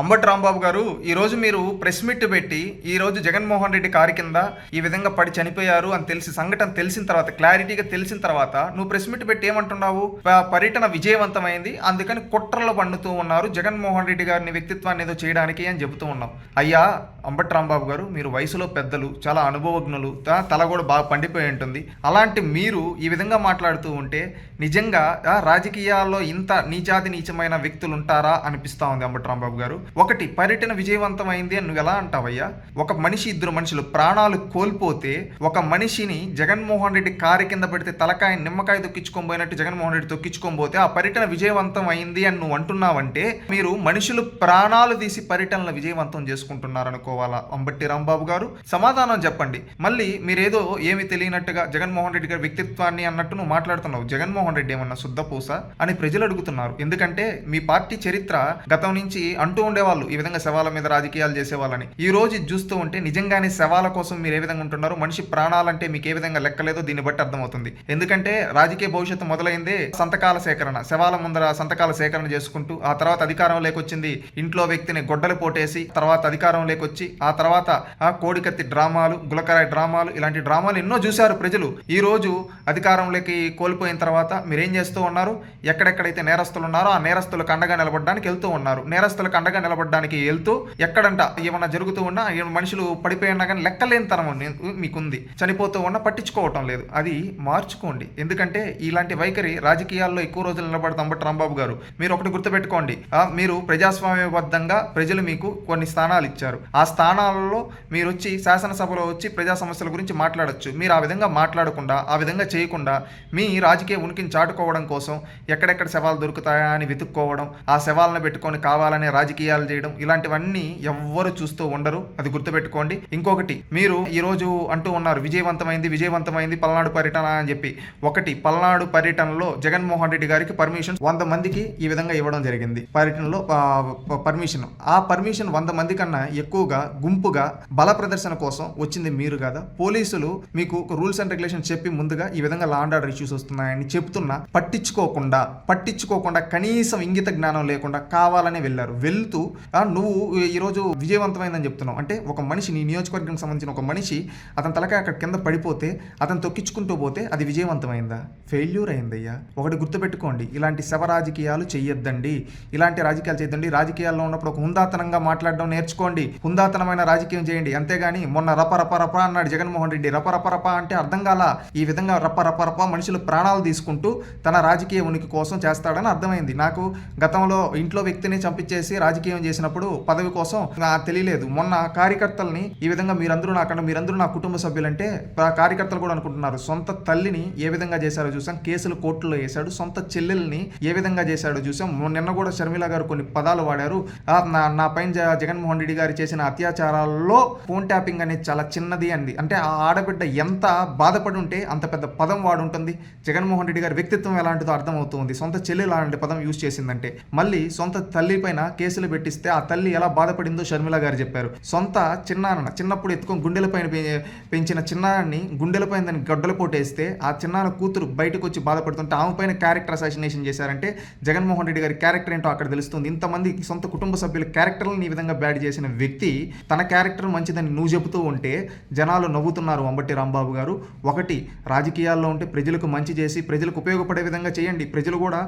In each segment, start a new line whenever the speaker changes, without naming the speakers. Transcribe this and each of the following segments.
అంబటి రాంబాబు గారు, ఈరోజు మీరు ప్రెస్ మీట్ పెట్టి ఈరోజు జగన్మోహన్ రెడ్డి కారు కింద ఈ విధంగా పడి చనిపోయారు అని సంఘటన తెలిసిన తర్వాత, క్లారిటీగా తెలిసిన తర్వాత నువ్వు ప్రెస్ మీట్ పెట్టి ఏమంటున్నావు? పర్యటన విజయవంతమైంది, అందుకని కుట్రలు పన్నుతూ ఉన్నారు జగన్మోహన్ రెడ్డి గారిని వ్యక్తిత్వాన్ని ఏదో చేయడానికి అని చెబుతూ ఉన్నావు. అయ్యా అంబటి రాంబాబు గారు, మీరు వయసులో పెద్దలు, చాలా అనుభవజ్ఞులు, తల కూడా బాగా పండిపోయి ఉంటుంది. అలాంటి మీరు ఈ విధంగా మాట్లాడుతూ ఉంటే నిజంగా రాజకీయాల్లో ఇంత నీచాది నీచమైన వ్యక్తులు ఉంటారా అనిపిస్తా ఉంది. అంబటి రాంబాబు గారు, ఒకటి పర్యటన విజయవంతమైంది అని నువ్వు ఎలా అంటావయ్యా? ఒక మనిషి, ఇద్దరు మనుషులు ప్రాణాలు కోల్పోతే ఒక మనిషిని జగన్మోహన్ రెడ్డి కారు కింద పెడితే తలకాయ నిమ్మకాయ తొక్కించుకొని పోయినట్టు జగన్మోహన్ రెడ్డి తొక్కించుకొని పోతే ఆ పర్యటన విజయవంతం అయింది అని నువ్వు అంటున్నావంటే మీరు మనుషులు ప్రాణాలు తీసి పర్యటనలు విజయవంతం చేసుకుంటున్నారనుకోవాలా? అంబటి రాంబాబు గారు సమాధానం చెప్పండి. మళ్ళీ మీరేదో ఏమి తెలియనట్టుగా జగన్మోహన్ రెడ్డి గారి వ్యక్తిత్వాన్ని అన్నట్టు నువ్వు మాట్లాడుతున్నావు. జగన్మోహన్ రెడ్డి ఏమన్నా శుద్ధపూస అని ప్రజలు అడుగుతున్నారు. ఎందుకంటే మీ పార్టీ చరిత్ర గతం నుంచి అంటూ ఉండేవాళ్ళు ఈ విధంగా శవాల మీద రాజకీయాలు చేసేవాళ్ళని. ఈ రోజు ఇది చూస్తూ ఉంటే నిజంగానే శవాల కోసం మీరు ఏ విధంగా ఉంటున్నారు, మనిషి ప్రాణాలంటే మీకు ఏ విధంగా లెక్కలేదో దీన్ని బట్టి అర్థమవుతుంది. ఎందుకంటే రాజకీయ భవిష్యత్తు మొదలైందే సంతకాల సేకరణ, శవాల ముందర సంతకాల సేకరణ చేసుకుంటూ, ఆ తర్వాత అధికారం లేకొచ్చింది ఇంట్లో వ్యక్తిని గొడ్డలు పోటేసి, తర్వాత అధికారం లేకొచ్చి, ఆ తర్వాత కోడికత్తి డ్రామాలు, గులకరాయి డ్రామాలు, ఇలాంటి డ్రామాలు ఎన్నో చూశారు ప్రజలు. ఈ రోజు అధికారంలోకి కోల్పోయిన తర్వాత మీరేం చేస్తూ ఉన్నారు? ఎక్కడెక్కడైతే నేరస్తులు ఉన్నారో ఆ నేరస్తులకు అండగా నిలబడడానికి వెళ్తూ ఉన్నారు. నేరస్తులకు అండగా నిలబడడానికి వెళ్తూ ఎక్కడంట ఏమన్నా జరుగుతూ ఉన్నా, మనుషులు పడిపోయినా కానీ లెక్కలేని తరం మీకుంది. చనిపోతూ ఉన్నా పట్టించుకోవటం లేదు. అది మార్చుకోండి. ఎందుకంటే ఇలాంటి వైఖరి రాజకీయాల్లో ఎక్కువ రోజులు నిలబడతాం. అంబటి రాంబాబు గారు, మీరు ఒకటి గుర్తుపెట్టుకోండి, మీరు ప్రజాస్వామ్యబద్ధంగా ప్రజలు మీకు కొన్ని స్థానాలు ఇచ్చారు. ఆ స్థానాలలో మీరు వచ్చి శాసనసభలో వచ్చి ప్రజా సమస్యల గురించి మాట్లాడొచ్చు. మీరు ఆ విధంగా మాట్లాడకుండా, ఆ విధంగా చేయకుండా మీ రాజకీయ ఉనికిని చాటుకోవడం కోసం ఎక్కడెక్కడ శవాలు దొరుకుతాయా అని వెతుక్కోవడం, ఆ శవాలను పెట్టుకొని కావాలనే రాజకీయాలు చేయడం, ఇలాంటివన్నీ ఎవ్వరు చూస్తూ ఉండరు. అది గుర్తుపెట్టుకోండి. ఇంకొకటి, మీరు ఈరోజు అంటూ ఉన్నారు విజయవంతమైంది పల్నాడు పర్యటన అని చెప్పి. ఒకటి, పల్నాడు పర్యటనలో జగన్మోహన్ రెడ్డి గారికి పర్మిషన్ 100 మందికి ఈ విధంగా ఇవ్వడం జరిగింది. పర్యటనలో పర్మిషన్, ఆ పర్మిషన్ 100 మంది కన్నా ఎక్కువగా గుంపుగా బల ప్రదర్శన కోసం వచ్చింది మీరు కదా. పోలీసులు మీకు రూల్స్ అండ్ రెగ్యులేషన్ చెప్పి ముందుగా ఈ విధంగా లా అండ్ ఆర్డర్ ఇష్యూస్ వస్తున్నాయని చెప్తున్నా పట్టించుకోకుండా కనీసం ఇంగిత జ్ఞానం లేకుండా కావాలనే వెళ్ళారు. వెళ్తూ నువ్వు ఈరోజు విజయవంతమైందని చెప్తున్నావు అంటే, ఒక మనిషి, నీ నియోజకవర్గానికి సంబంధించిన ఒక మనిషి, అతని తలకాయ అక్కడ కింద పడిపోతే అతను తొక్కించుకుంటూ పోతే అది విజయవంతమైందా? ఫెయిల్యూర్ అయిందయ్యా. ఒకటి గుర్తుపెట్టుకోండి, ఇలాంటి శవ రాజకీయాలు చెయ్యొద్దండి. రాజకీయాల్లో ఉన్నప్పుడు ఒక హుందాతనంగా మాట్లాడడం నేర్చుకోండి. హుందాతనమైన రాజకీయం చేయండి. అంతేగాని మొన్న రప అన్నాడు జగన్మోహన్ రెడ్డి. రప అంటే అర్థం కాల. ఈ విధంగా రప మనుషులు ప్రాణాలు తీసుకుంటూ తన రాజకీయ ఉనికి కోసం చేస్తాడని అర్థమైంది. నాకు గతంలో ఇంట్లో వ్యక్తిని చంపించేసి రాజకీయం చేసినప్పుడు పదవి కోసం తెలియలేదు. మొన్న కార్యకర్తల్ని ఈ విధంగా మీరందరూ నా కుటుంబ సభ్యులంటే కార్యకర్తలు కూడా అనుకుంటున్నారు. సొంత తల్లిని ఏ విధంగా చేశారో చూసాం, కేసులు కోర్టులో వేశాడు. సొంత చెల్లెల్ని ఏ విధంగా చేశాడో చూసాం. నిన్న కూడా షర్మిల గారు కొన్ని పదాలు వాడారు. నా పైన జగన్మోహన్ రెడ్డి గారు చేసిన అత్యాచారాల్లో ఫోన్ ట్యాపింగ్ అనేది చాలా చిన్నది అంది. అంటే ఆ ఆడబిడ్డ ఎంత బాధపడి ఉంటే అంత పెద్ద పదం వాడుంటుంది. జగన్మోహన్ రెడ్డి గారి వ్యక్తిత్వం ఎలాంటిదో అర్థమవుతుంది. సొంత చెల్లి అలాంటి పదం యూజ్ చేసిందంటే, మళ్ళీ సొంత తల్లి పైన కేసులు పెట్టిస్తే ఆ తల్లి ఎలా బాధపడిందో షర్మిల గారు చెప్పారు. సొంత చిన్నప్పుడు ఎత్తుకొని గుండెలపైన పెంచిన చిన్నాన్ని గుండెలపైన దాన్ని గడ్డలు పోటేస్తే ఆ చిన్నాన్న కూతురు బయటకు వచ్చి బాధపడుతుంటే ఆమె పైన క్యారెక్టర్ అసాసినేషన్ చేశారంటే జగన్మోహన్ రెడ్డి గారి క్యారెక్టర్ ఏంటో అక్కడ తెలుస్తుంది. ఇంతమంది సొంత కుటుంబ సభ్యుల క్యారెక్టర్లను ఈ విధంగా బ్యాడ్ చేసిన వ్యక్తి తన క్యారెక్టర్ మంచిదని నువ్వు చెబుతూ ఉంటే జనాలు నవ్వుతున్నారు. అంబటి రాంబాబు గారు, ఒకటి, రాజకీయాల్లో ఉంటే ప్రజలకు మంచి చేసి ప్రజలకు ఉపయోగపడే విధంగా చేయండి. ప్రజలు కూడా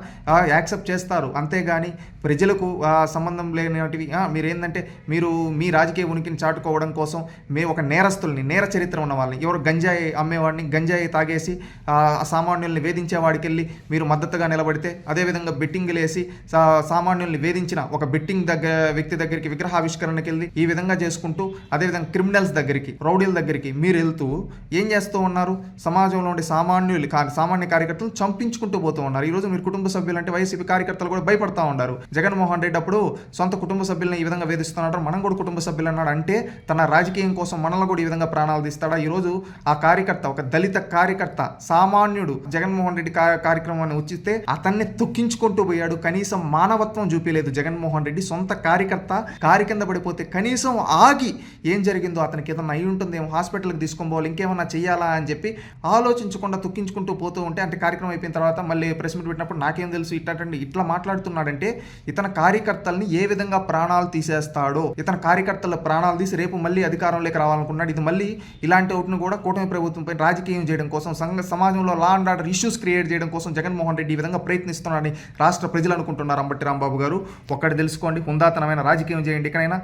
యాక్సెప్ట్ చేస్తారు. అంతేగాని ప్రజలకు సంబంధం లేనిటివి మీరేంటంటే మీరు మీ రాజకీయ ఉనికిని చాటుకోవడం కోసం మేము ఒక నేరస్తుల్ని, నేర చరిత్ర ఉన్న వాళ్ళని, ఎవరు గంజాయి అమ్మేవాడిని, గంజాయి తాగేసి సామాన్యుల్ని వేధించే వాడికి వెళ్ళి మీరు మద్దతుగా నిలబడితే, అదేవిధంగా బెట్టింగ్లు వేసి సామాన్యుల్ని వేధించిన ఒక బెట్టింగ్ వ్యక్తి దగ్గరికి విగ్రహావిష్కరణకి వెళ్ళి ఈ విధంగా చేసుకుంటూ, అదేవిధంగా క్రిమినల్స్ దగ్గరికి, రౌడీల దగ్గరికి మీరు వెళ్తూ ఏం చేస్తూ ఉన్నారు? సమాజంలో ఉండే సామాన్య కార్యకర్తలు చంపించుకుంటూ పోతూ ఉన్నారు. ఈరోజు మీరు కుటుంబ సభ్యులు అంటే వైసీపీ కార్యకర్తలు కూడా భయపడతా ఉన్నారు. జగన్మోహన్ రెడ్డి అప్పుడు సొంత కుటుంబ సభ్యులను ఈ విధంగా వేధిస్తున్నారు, మనం కూడా కుటుంబ సభ్యులు అన్నాడు. అంటే తన రాజకీయం కోసం మనల్ని కూడా ఈ విధంగా ప్రాణాలు తీస్తాడా? ఈరోజు ఆ కార్యకర్త, ఒక దళిత కార్యకర్త, సామాన్యుడు జగన్మోహన్ రెడ్డి కార్యక్రమాన్ని ఉచితే అతన్ని తొక్కించుకుంటూ పోయాడు. కనీసం మానవత్వం చూపించలేదు జగన్మోహన్ రెడ్డి. సొంత కార్యకర్త కారి కింద పడిపోతే కనీసం ఆగి ఏం జరిగిందో, అతనికి ఏదన్నా అయి ఉంటుందేమో, హాస్పిటల్కి తీసుకొని పోవాలి, ఇంకేమన్నా చెయ్యాలా అని చెప్పి ఆలోచించకుండా తొక్కించుకుంటూ పోతూ ఉంటే, అంటే కార్యక్రమం అయిపోయిన తర్వాత మళ్ళీ ప్రెస్ మీట్ పెట్టినప్పుడు నాకేం తెలుసు ఇట్లా మాట్లాడుతున్నాడంటే ఇతన కార్యకర్తల్ని ఏ విధంగా ప్రాణాలు తీసేస్తాడో, ఇతని కార్యకర్తల ప్రాణాలు తీసి రేపు మళ్ళీ అధికారంలోకి రావాలనుకున్నాడు. ఇది మళ్ళీ ఇలాంటి ఒకటిని కూడా కూటమి ప్రభుత్వంపై రాజకీయం చేయడం కోసం, సమాజంలో law and order issues create చేయడం కోసం జగన్మోహన్ రెడ్డి ఈ విధంగా ప్రయత్నిస్తున్నాడని రాష్ట్ర ప్రజలు అనుకుంటున్నారు. అంబటి రాంబాబు గారు, ఒక్కటి తెలుసుకోండి, హుందాతనమైన రాజకీయం చేయండి. ఇకనైనా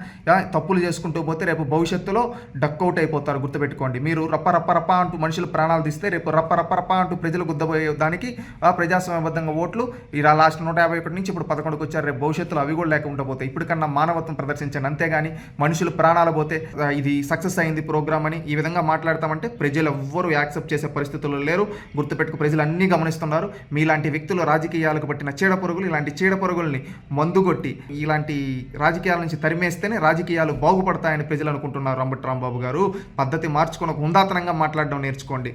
తప్పులు చేసుకుంటూ పోతే రేపు భవిష్యత్తులో డక్అవుట్ అయిపోతారు. గుర్తుపెట్టుకోండి. మీరు రప్ప రప్ప రప్ప అంటూ మనుషులు ప్రాణాలు తీస్తే రేపు రప్ప రప్ప రప్ప అంటూ ప్రజలు గుద్దబోయే దానికి ప్రజాస్వామ్యబద్ధంగా ఓట్లు ఇలా లాస్ట్ 151 నుంచి ఇప్పుడు 11కి వచ్చారు. రేపు భవిష్యత్తులో అవి కూడా లేకుండా పోతాయి. ఇప్పటికన్నా మానవత్వం ప్రదర్శించండి. అంతేగాని మనుషులు ప్రాణాలు పోతే ఇది సక్సెస్ అయింది ప్రోగ్రామ్ అని ఈ విధంగా మాట్లాడతామంటే ప్రజలు ఎవ్వరూ యాక్సెప్ట్ చేసే పరిస్థితుల్లో లేరు. గుర్తుపెట్టుకు, ప్రజలు అన్నీ గమనిస్తున్నారు. మీలాంటి వ్యక్తులు రాజకీయాలకు పట్టిన చీడపురుగులు, ఇలాంటి చీడపురుగుల్ని మందుగొట్టి ఇలాంటి రాజకీయాల నుంచి తరిమేస్తేనే రాజకీయాలు బాగుపడతాయని ప్రజలు అనుకుంటున్నారు. అంబటి రాంబాబు గారు, పద్ధతి మార్చుకొని హుందాతనంగా మాట్లాడడం నేర్చుకోండి.